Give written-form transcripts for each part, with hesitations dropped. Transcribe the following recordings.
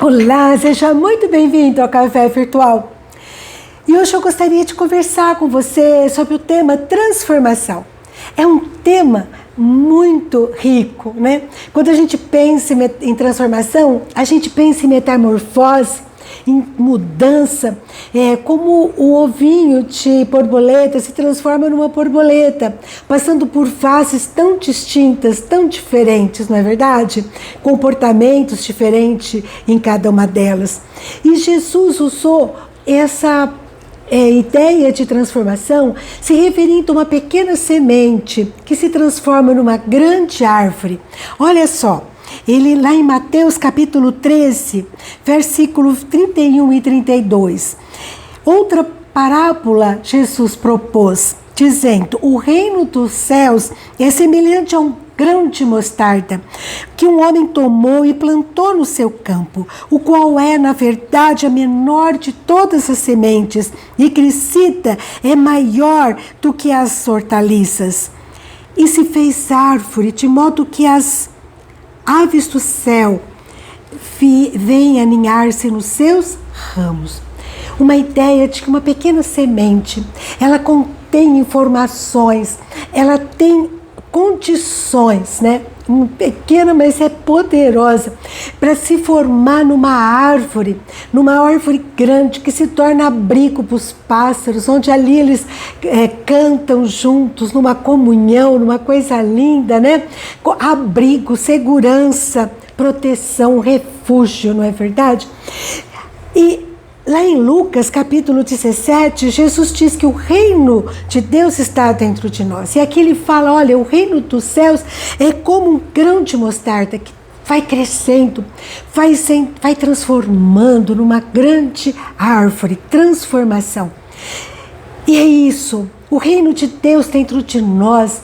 Olá, seja muito bem-vindo ao Café Virtual. E hoje eu gostaria de conversar com você sobre o tema transformação. É um tema muito rico, né? Quando a gente pensa em transformação, a gente pensa em metamorfose, em mudança, como o ovinho de borboleta se transforma numa borboleta, passando por fases tão distintas, tão diferentes, não é verdade? Comportamentos diferentes em cada uma delas. E Jesus usou essa ideia de transformação se referindo a uma pequena semente que se transforma numa grande árvore. Olha só. Ele lá em Mateus capítulo 13, versículos 31 e 32. Outra parábola Jesus propôs, dizendo: o reino dos céus é semelhante a um grão de mostarda, que um homem tomou e plantou no seu campo, o qual é, na verdade, a menor de todas as sementes, e crescida é maior do que as hortaliças. E se fez árvore, de modo que as aves do céu vêm aninhar-se nos seus ramos. Uma ideia de que uma pequena semente, ela contém informações, ela tem condições, né? Pequena, mas é poderosa, para se formar numa árvore grande que se torna abrigo para os pássaros, onde ali eles cantam juntos, numa comunhão, numa coisa linda, né? Abrigo, segurança, proteção, refúgio, não é verdade? E lá em Lucas, capítulo 17, Jesus diz que o reino de Deus está dentro de nós. E aqui ele fala, olha, o reino dos céus é como um grão de mostarda que vai crescendo, vai transformando numa grande árvore, transformação. E é isso, o reino de Deus dentro de nós,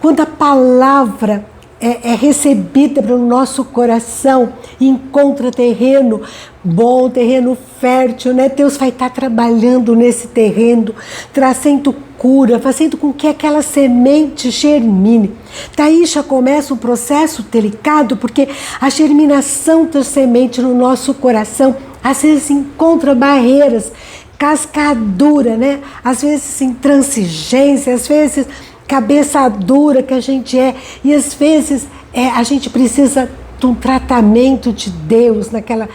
quando a palavra é recebida pelo nosso coração e encontra terreno bom, terreno fértil, né? Deus vai estar trabalhando nesse terreno, trazendo cura, fazendo com que aquela semente germine. Daí já começa um processo delicado, porque a germinação da semente no nosso coração às vezes encontra barreiras, cascadura, né? Às vezes intransigência, às vezes cabeça dura que a gente é, e às vezes a gente precisa de um tratamento de Deus naquela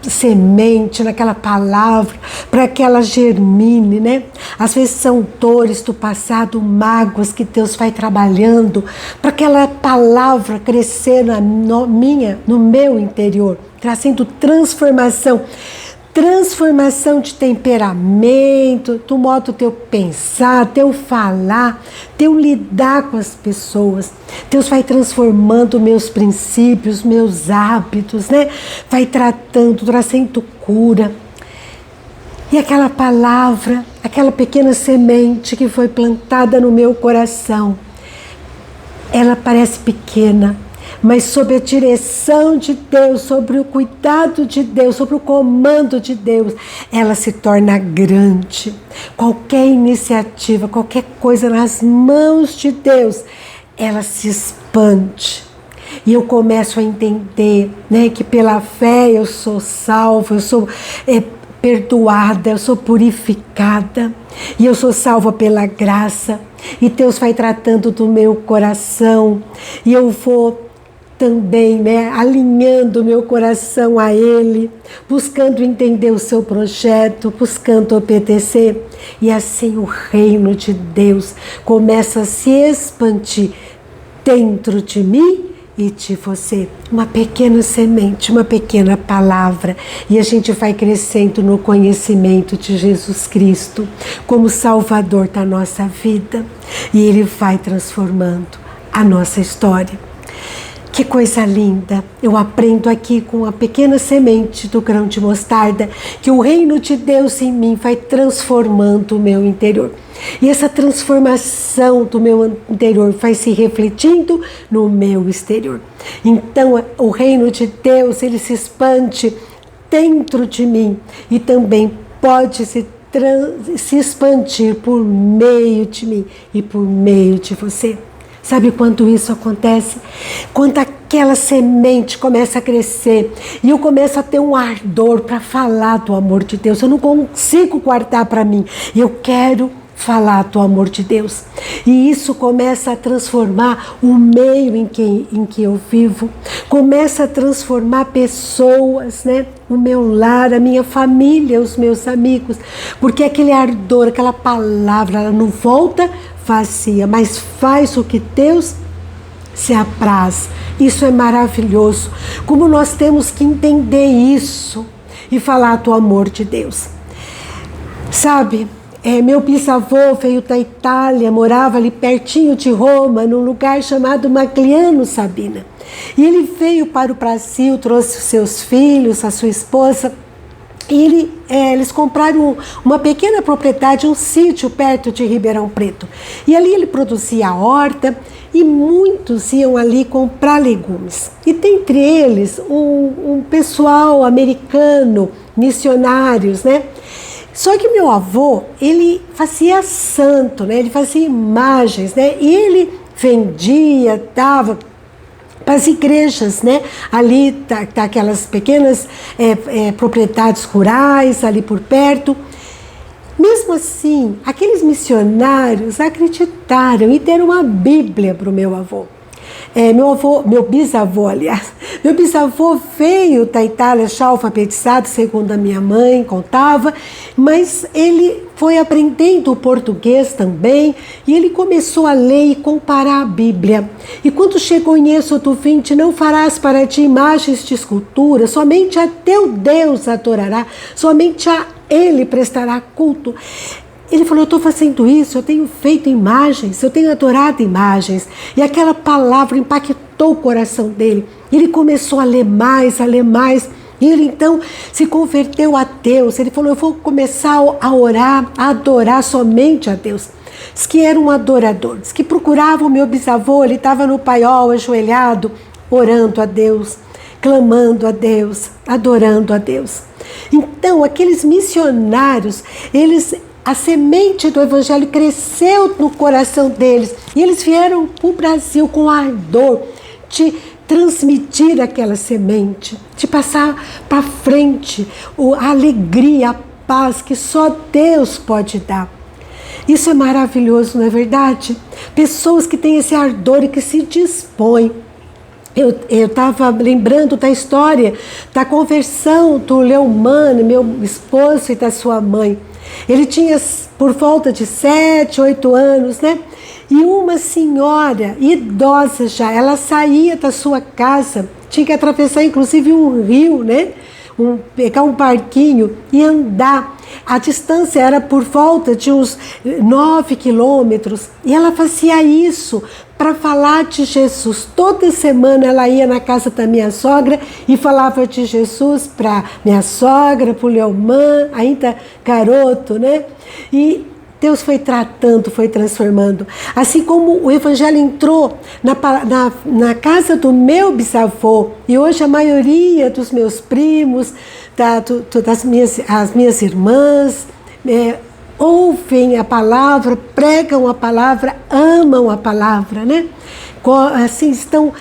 semente, naquela palavra, para que ela germine, né? Às vezes são dores do passado, mágoas que Deus vai trabalhando, para aquela palavra crescer no meu interior, trazendo transformação de temperamento, do modo teu pensar, teu falar, teu lidar com as pessoas. Deus vai transformando meus princípios, meus hábitos, né? Vai trazendo cura. E aquela palavra, aquela pequena semente que foi plantada no meu coração, ela parece pequena, mas sob a direção de Deus, sobre o cuidado de Deus, sobre o comando de Deus, ela se torna grande. Qualquer iniciativa, qualquer coisa nas mãos de Deus, ela se expande. E eu começo a entender, né, que pela fé eu sou salva, eu sou perdoada, eu sou purificada, e eu sou salva pela graça. E Deus vai tratando do meu coração, e eu vou também, né, alinhando o meu coração a Ele, buscando entender o seu projeto, buscando obedecer. E assim o reino de Deus começa a se expandir dentro de mim e de você. Uma pequena semente, uma pequena palavra, e a gente vai crescendo no conhecimento de Jesus Cristo como Salvador da nossa vida, e Ele vai transformando a nossa história. Que coisa linda! Eu aprendo aqui com a pequena semente do grão de mostarda que o reino de Deus em mim vai transformando o meu interior. E essa transformação do meu interior vai se refletindo no meu exterior. Então, o reino de Deus, ele se expande dentro de mim e também pode se expandir por meio de mim e por meio de você. Sabe quando isso acontece? Quando aquela semente começa a crescer e eu começo a ter um ardor para falar do amor de Deus. Eu não consigo guardar para mim. Eu quero falar do amor de Deus. E isso começa a transformar o meio em que eu vivo, começa a transformar pessoas, né? O meu lar, a minha família, os meus amigos, porque aquele ardor, aquela palavra, ela não volta vazia, mas faz o que Deus se apraz. Isso é maravilhoso. Como nós temos que entender isso e falar do amor de Deus. Sabe, meu bisavô veio da Itália, morava ali pertinho de Roma, num lugar chamado Magliano Sabina. E ele veio para o Brasil, trouxe os seus filhos, a sua esposa, e eles compraram uma pequena propriedade, um sítio perto de Ribeirão Preto. E ali ele produzia a horta e muitos iam ali comprar legumes. E dentre eles, um pessoal americano, missionários, né? Só que meu avô, ele fazia santo, né? Ele fazia imagens, né? E ele vendia, dava para as igrejas, né? Ali tá aquelas pequenas propriedades rurais ali por perto. Mesmo assim, aqueles missionários acreditaram e deram uma Bíblia para o meu avô. Meu bisavô, aliás. Meu bisavô veio da Itália já alfabetizado, segundo a minha mãe contava, mas ele foi aprendendo o português também e ele começou a ler e comparar a Bíblia. E quando chegou em Êxodo 20, não farás para ti imagens de escultura, somente a teu Deus adorará, somente a Ele prestará culto. Ele falou, eu estou fazendo isso, eu tenho feito imagens, eu tenho adorado imagens. E aquela palavra impactou o coração dele. Ele começou a ler mais, a ler mais. E ele então se converteu a Deus. Ele falou, eu vou começar a orar, a adorar somente a Deus. Diz que era um adorador. Diz que procurava o meu bisavô, ele estava no paiol, ajoelhado, orando a Deus, clamando a Deus, adorando a Deus. Então, aqueles missionários, a semente do Evangelho cresceu no coração deles e eles vieram para o Brasil com ardor de transmitir aquela semente, de passar para frente a alegria, a paz que só Deus pode dar. Isso é maravilhoso, não é verdade? Pessoas que têm esse ardor e que se dispõem. Eu estava lembrando da história da conversão do Leomano, meu esposo, e da sua mãe. Ele tinha por volta de 7, 8 anos, né? E uma senhora idosa já, ela saía da sua casa, tinha que atravessar inclusive um rio, né? Pegar um barquinho e andar. A distância era por volta de uns 9 quilômetros. E ela fazia isso para falar de Jesus. Toda semana ela ia na casa da minha sogra e falava de Jesus para minha sogra, para o Leomã, ainda garoto, né? E Deus foi tratando, foi transformando. Assim como o Evangelho entrou na casa do meu bisavô, e hoje a maioria dos meus primos, as minhas irmãs, ouvem a palavra, pregam a palavra, amam a palavra, né? Assim, estão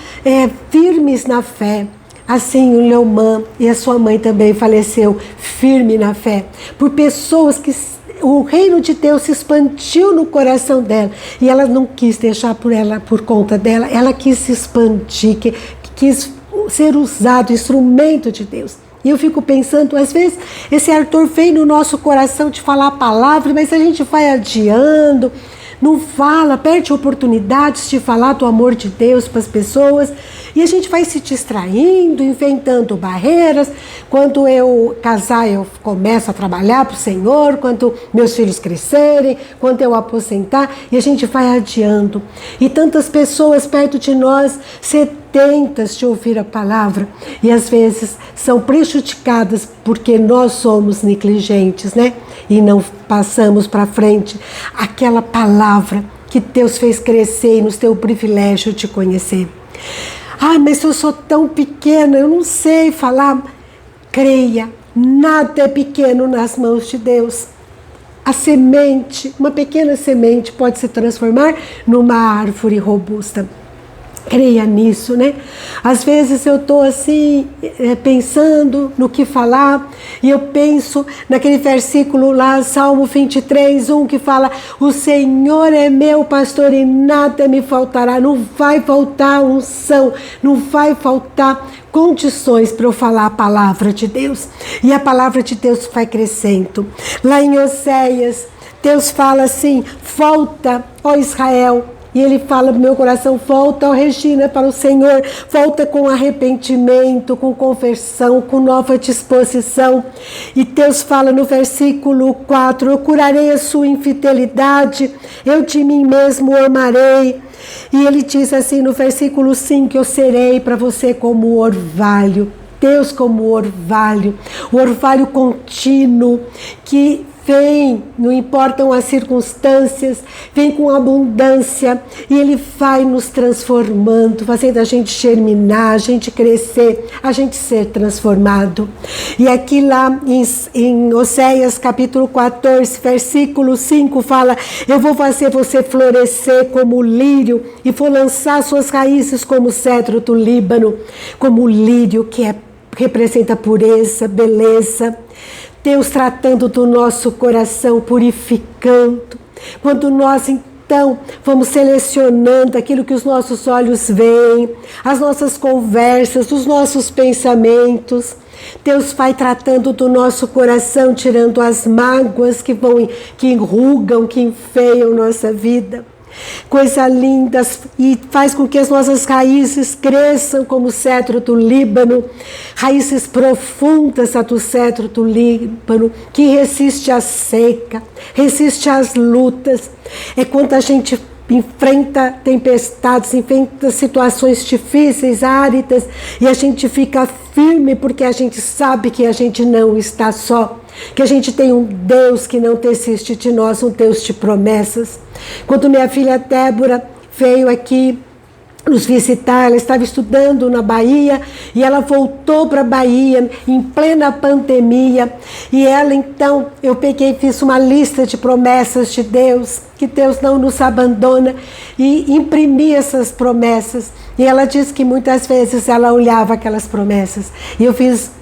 firmes na fé. Assim, o Leomã e a sua mãe também faleceu firme na fé, por pessoas que o reino de Deus se expandiu no coração dela e ela não quis deixar por conta dela, ela quis se expandir, quis ser usado, instrumento de Deus. E eu fico pensando, às vezes esse ardor vem no nosso coração de falar a palavra, mas a gente vai adiando, não fala, perde oportunidades de falar do amor de Deus para as pessoas, e a gente vai se distraindo, inventando barreiras. Quando eu casar, eu começo a trabalhar para o Senhor, quando meus filhos crescerem, quando eu aposentar, e a gente vai adiando. E tantas pessoas perto de nós, sedentas de ouvir a palavra, e às vezes são prejudicadas porque nós somos negligentes, né? E não passamos para frente aquela palavra que Deus fez crescer e nos deu o privilégio de conhecer. Ah, mas eu sou tão pequena, eu não sei falar. Creia, nada é pequeno nas mãos de Deus. A semente, uma pequena semente pode se transformar numa árvore robusta. Creia nisso, né? Às vezes eu estou assim, pensando no que falar, e eu penso naquele versículo lá, Salmo 23, 1, que fala: o Senhor é meu pastor e nada me faltará. Não vai faltar unção, não vai faltar condições para eu falar a palavra de Deus. E a palavra de Deus vai crescendo. Lá em Oséias, Deus fala assim: volta, ó Israel. E ele fala no meu coração: volta, ó Regina, para o Senhor, volta com arrependimento, com conversão, com nova disposição. E Deus fala no versículo 4: eu curarei a sua infidelidade, eu de mim mesmo o amarei. E ele diz assim no versículo 5: eu serei para você como o orvalho. Deus como o orvalho contínuo que vem, não importam as circunstâncias, vem com abundância e Ele vai nos transformando, fazendo a gente germinar, a gente crescer, a gente ser transformado. E aqui lá em Oséias capítulo 14, versículo 5 fala: eu vou fazer você florescer como o lírio e vou lançar suas raízes como o cedro do Líbano, como o lírio que representa pureza, beleza. Deus tratando do nosso coração, purificando. Quando nós então vamos selecionando aquilo que os nossos olhos veem, as nossas conversas, os nossos pensamentos, Deus vai tratando do nosso coração, tirando as mágoas que enrugam, que enfeiam nossa vida. Coisa linda, e faz com que as nossas raízes cresçam como o cedro do Líbano, raízes profundas a do cedro do Líbano, que resiste à seca, resiste às lutas. É quando a gente enfrenta tempestades, enfrenta situações difíceis, áridas, e a gente fica firme porque a gente sabe que a gente não está só, que a gente tem um Deus que não desiste de nós, um Deus de promessas. Quando minha filha Débora veio aqui nos visitar, ela estava estudando na Bahia e ela voltou para a Bahia em plena pandemia, e ela então, eu peguei e fiz uma lista de promessas de Deus, que Deus não nos abandona, e imprimi essas promessas. E ela disse que muitas vezes ela olhava aquelas promessas, e eu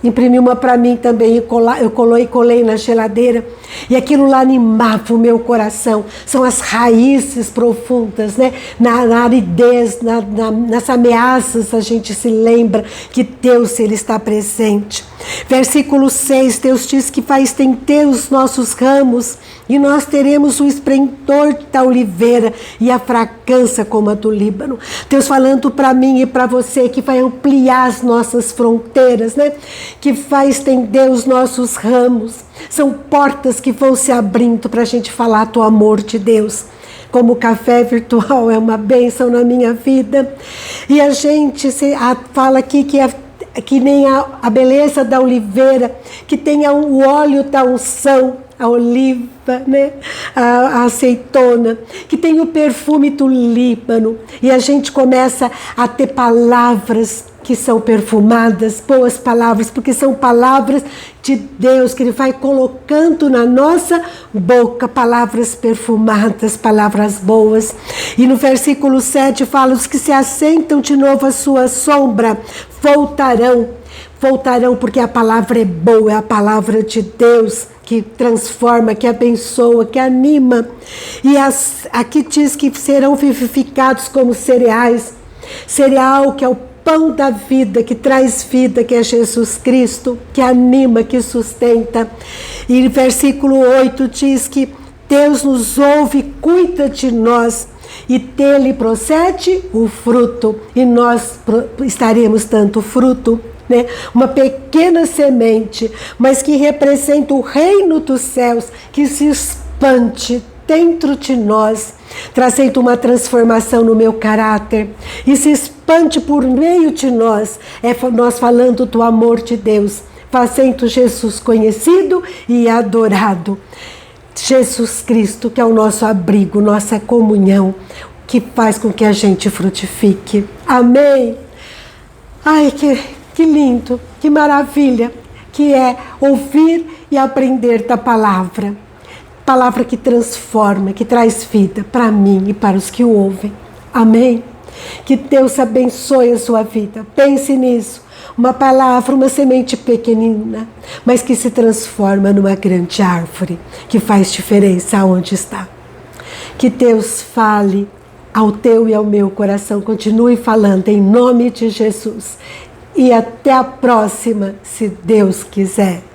imprimi uma para mim também, eu colei na geladeira, e aquilo lá animava o meu coração. São as raízes profundas, né? Na aridez, nas ameaças, a gente se lembra que Deus, Ele está presente. Versículo 6, Deus diz que vai estender os nossos ramos e nós teremos o esplendor da oliveira e a fragrância como a do Líbano. Deus falando para mim e para você que vai ampliar as nossas fronteiras, né? Que vai estender os nossos ramos. São portas que vão se abrindo para a gente falar do amor de Deus. Como o café virtual é uma bênção na minha vida. E a gente fala aqui que nem a beleza da oliveira, que tenha o óleo da unção, a oliva, né? A azeitona, que tem o perfume do Líbano. E a gente começa a ter palavras que são perfumadas, boas palavras, porque são palavras de Deus, que Ele vai colocando na nossa boca, palavras perfumadas, palavras boas. E no versículo 7 fala: os que se assentam de novo à sua sombra voltarão porque a palavra é boa, é a palavra de Deus, que transforma, que abençoa, que anima. E aqui diz que serão vivificados como cereais, cereal que é o pão da vida, que traz vida, que é Jesus Cristo, que anima, que sustenta. E versículo 8 diz que Deus nos ouve, cuida de nós, e dele procede o fruto, e nós estaremos dando fruto, né? Uma pequena semente, mas que representa o reino dos céus, que se expande dentro de nós, trazendo uma transformação no meu caráter, e se expande por meio de nós, nós falando do amor de Deus, fazendo Jesus conhecido e adorado. Jesus Cristo, que é o nosso abrigo, nossa comunhão, que faz com que a gente frutifique. Amém? Ai, que lindo, que maravilha que é ouvir e aprender da palavra. Palavra que transforma, que traz vida para mim e para os que o ouvem. Amém? Que Deus abençoe a sua vida. Pense nisso. Uma palavra, uma semente pequenina, mas que se transforma numa grande árvore, que faz diferença onde está. Que Deus fale ao teu e ao meu coração, continue falando em nome de Jesus. E até a próxima, se Deus quiser.